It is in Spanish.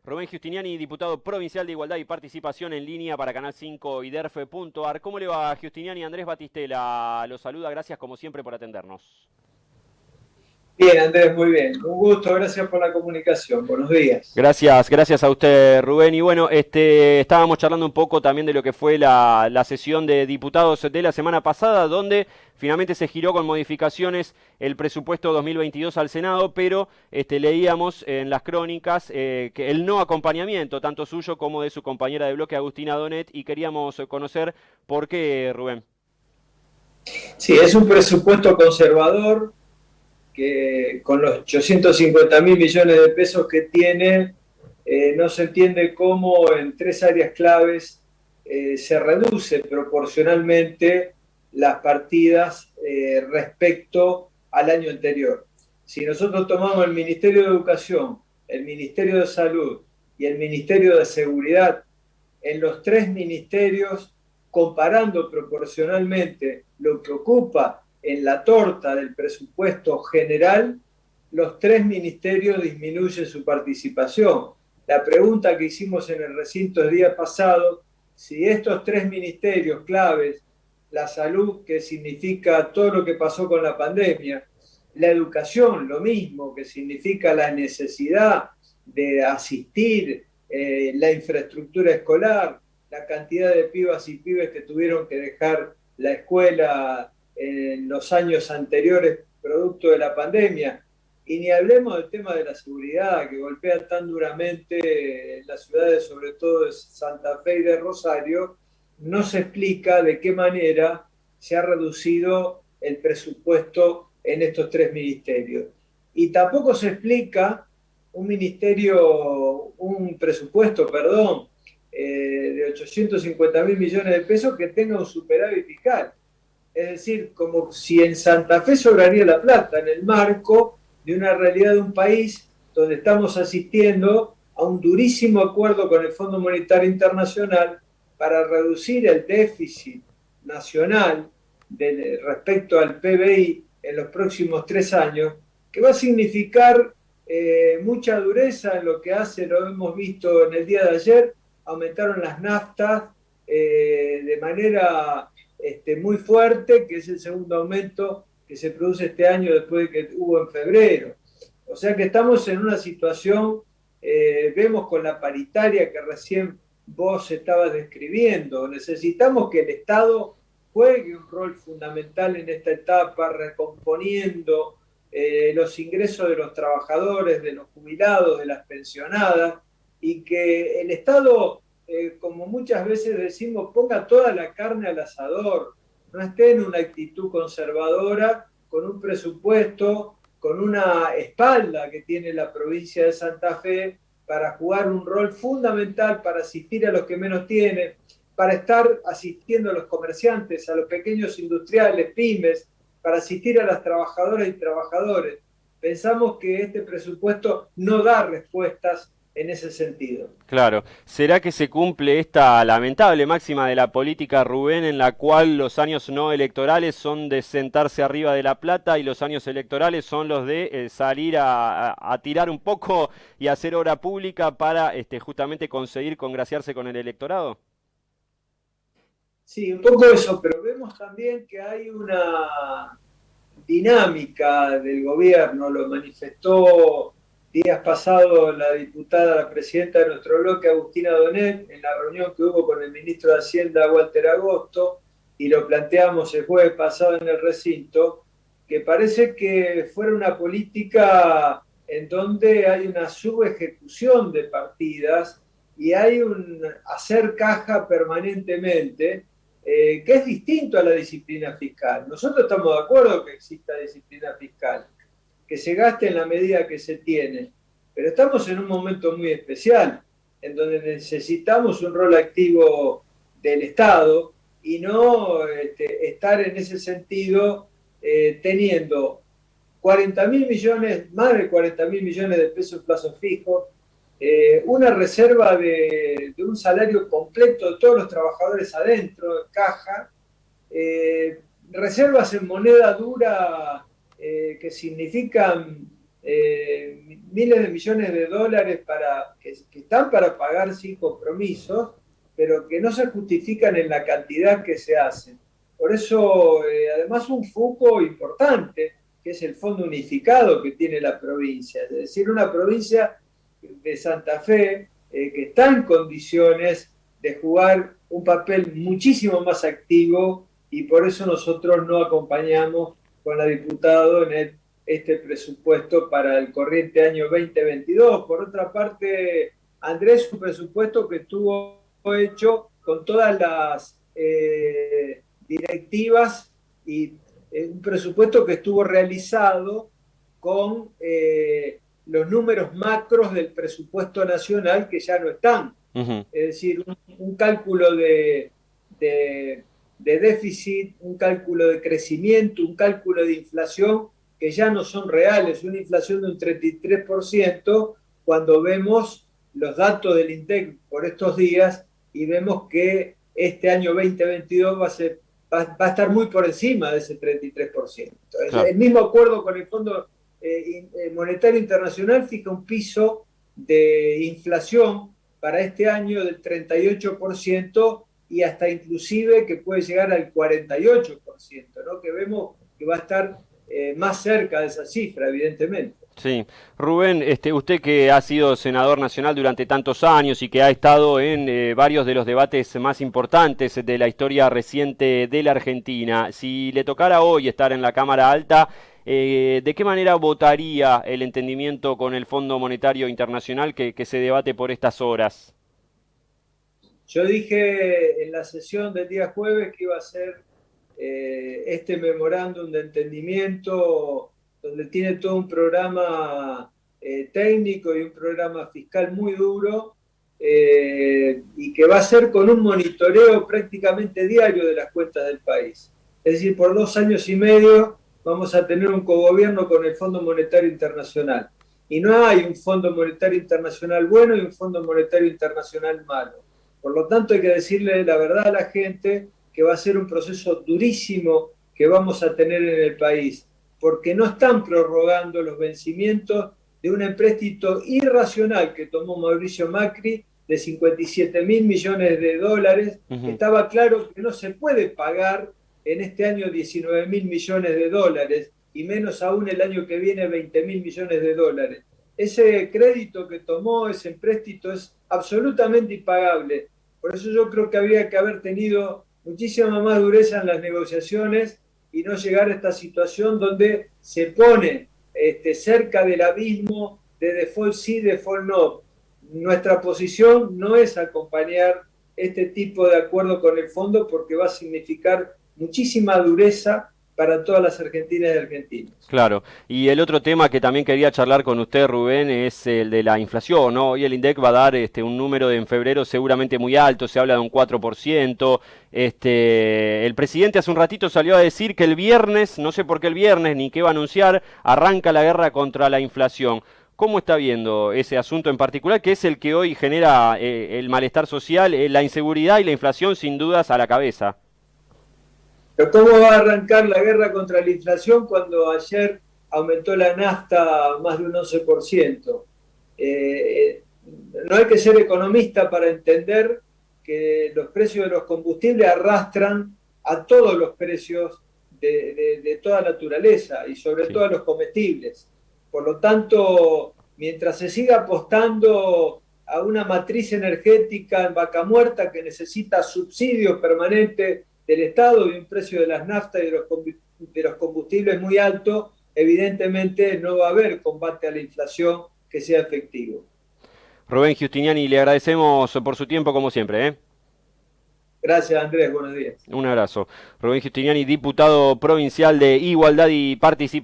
Rubén Giustiniani, diputado provincial de Igualdad y Participación en línea para Canal 5 y DERFE.ar. ¿Cómo le va, Giustiniani? Andrés Batistela lo saluda, gracias como siempre por atendernos. Bien, Andrés, muy bien. Un gusto, gracias por la comunicación. Buenos días. Gracias a usted, Rubén. Y bueno, estábamos charlando un poco también de lo que fue la sesión de diputados de la semana pasada, donde finalmente se giró con modificaciones el presupuesto 2022 al Senado, pero leíamos en las crónicas que el no acompañamiento, tanto suyo como de su compañera de bloque, Agustina Donet, y queríamos conocer por qué, Rubén. Sí, es un presupuesto conservador que con los 850.000 millones de pesos que tiene, no se entiende cómo en tres áreas claves se reduce proporcionalmente las partidas respecto al año anterior. Si nosotros tomamos el Ministerio de Educación, el Ministerio de Salud y el Ministerio de Seguridad, en los tres ministerios, comparando proporcionalmente lo que ocupa en la torta del presupuesto general, los tres ministerios disminuyen su participación. La pregunta que hicimos en el recinto el día pasado, si estos tres ministerios claves, la salud, que significa todo lo que pasó con la pandemia, la educación, lo mismo, que significa la necesidad de asistir, la infraestructura escolar, la cantidad de pibas y pibes que tuvieron que dejar la escuela en los años anteriores producto de la pandemia. Y ni hablemos del tema de la seguridad que golpea tan duramente en las ciudades, sobre todo de Santa Fe y de Rosario, no se explica de qué manera se ha reducido el presupuesto en estos tres ministerios. Y tampoco se explica un presupuesto, de 850.000 millones de pesos que tenga un superávit fiscal. Es decir, como si en Santa Fe sobraría la plata en el marco de una realidad de un país donde estamos asistiendo a un durísimo acuerdo con el Fondo Monetario Internacional para reducir el déficit nacional respecto al PBI en los próximos 3 años, que va a significar mucha dureza en lo que hace, lo hemos visto en el día de ayer, aumentaron las naftas de manera muy fuerte, que es el segundo aumento que se produce este año después de que hubo en febrero. O sea que estamos en una situación, vemos con la paritaria que recién vos estabas describiendo, necesitamos que el Estado juegue un rol fundamental en esta etapa, recomponiendo los ingresos de los trabajadores, de los jubilados, de las pensionadas, y que el Estado, como muchas veces decimos, ponga toda la carne al asador, no esté en una actitud conservadora, con un presupuesto, con una espalda que tiene la provincia de Santa Fe para jugar un rol fundamental, para asistir a los que menos tienen, para estar asistiendo a los comerciantes, a los pequeños industriales, pymes, para asistir a las trabajadoras y trabajadores. Pensamos que este presupuesto no da respuestas en ese sentido. Claro, ¿será que se cumple esta lamentable máxima de la política, Rubén, en la cual los años no electorales son de sentarse arriba de la plata y los años electorales son los de salir a tirar un poco y hacer obra pública para justamente conseguir congraciarse con el electorado? Sí, un poco eso, pero vemos también que hay una dinámica del gobierno, lo manifestó días pasados la diputada, la presidenta de nuestro bloque, Agustina Donet, en la reunión que hubo con el ministro de Hacienda, Walter Agosto, y lo planteamos el jueves pasado en el recinto, que parece que fuera una política en donde hay una subejecución de partidas y hay un hacer caja permanentemente, que es distinto a la disciplina fiscal. Nosotros estamos de acuerdo que exista disciplina fiscal, que se gaste en la medida que se tiene, pero estamos en un momento muy especial, en donde necesitamos un rol activo del Estado y no estar en ese sentido teniendo 40.000 millones, más de 40.000 millones de pesos en plazos fijos, una reserva de un salario completo de todos los trabajadores adentro, en caja, reservas en moneda dura que significan miles de millones de dólares que están para pagar sin compromisos, pero que no se justifican en la cantidad que se hacen. Por eso, además, un foco importante, que es el fondo unificado que tiene la provincia, es decir, una provincia de Santa Fe que está en condiciones de jugar un papel muchísimo más activo, y por eso nosotros no acompañamos con la diputada en este presupuesto para el corriente año 2022. Por otra parte, Andrés, un presupuesto que estuvo hecho con todas las directivas, y un presupuesto que estuvo realizado con los números macros del presupuesto nacional, que ya no están. Es decir, un cálculo de déficit, un cálculo de crecimiento, un cálculo de inflación que ya no son reales, una inflación de un 33%, cuando vemos los datos del INDEC por estos días y vemos que este año 2022 va a estar muy por encima de ese 33%. Claro. El mismo acuerdo con el Fondo Monetario Internacional fija un piso de inflación para este año del 38%, y hasta inclusive que puede llegar al 48%, ¿no? Que vemos que va a estar más cerca de esa cifra, evidentemente. Sí. Rubén, usted que ha sido senador nacional durante tantos años y que ha estado en varios de los debates más importantes de la historia reciente de la Argentina, si le tocara hoy estar en la Cámara Alta, ¿de qué manera votaría el entendimiento con el Fondo Monetario Internacional que se debate por estas horas? Yo dije en la sesión del día jueves que iba a ser este memorándum de entendimiento, donde tiene todo un programa técnico y un programa fiscal muy duro, y que va a ser con un monitoreo prácticamente diario de las cuentas del país. Es decir, por 2 años y medio vamos a tener un cogobierno con el Fondo Monetario Internacional. Y no hay un Fondo Monetario Internacional bueno y un Fondo Monetario Internacional malo. Por lo tanto, hay que decirle la verdad a la gente que va a ser un proceso durísimo que vamos a tener en el país, porque no están prorrogando los vencimientos de un empréstito irracional que tomó Mauricio Macri de 57.000 millones de dólares. Estaba claro que no se puede pagar en este año 19.000 millones de dólares, y menos aún el año que viene 20.000 millones de dólares. Ese crédito que tomó, ese empréstito, es absolutamente impagable. Por eso yo creo que habría que haber tenido muchísima más dureza en las negociaciones y no llegar a esta situación donde se pone cerca del abismo de default sí, default no. Nuestra posición no es acompañar este tipo de acuerdo con el fondo, porque va a significar muchísima dureza para todas las argentinas y argentinos. Claro, y el otro tema que también quería charlar con usted, Rubén, es el de la inflación, ¿no? Hoy el INDEC va a dar un número en febrero seguramente muy alto, se habla de un 4%. El presidente hace un ratito salió a decir que el viernes, no sé por qué el viernes, ni qué va a anunciar, arranca la guerra contra la inflación. ¿Cómo está viendo ese asunto en particular, que es el que hoy genera el malestar social, la inseguridad y la inflación sin dudas a la cabeza? Pero ¿cómo va a arrancar la guerra contra la inflación cuando ayer aumentó la nafta más de un 11%? No hay que ser economista para entender que los precios de los combustibles arrastran a todos los precios de toda naturaleza, y sobre todo a los comestibles. Por lo tanto, mientras se siga apostando a una matriz energética en vaca muerta que necesita subsidios permanentes del Estado y un precio de las naftas y de los combustibles muy alto, evidentemente no va a haber combate a la inflación que sea efectivo. Rubén Giustiniani, le agradecemos por su tiempo como siempre, ¿eh? Gracias, Andrés, buenos días. Un abrazo. Rubén Giustiniani, diputado provincial de Igualdad y Participación.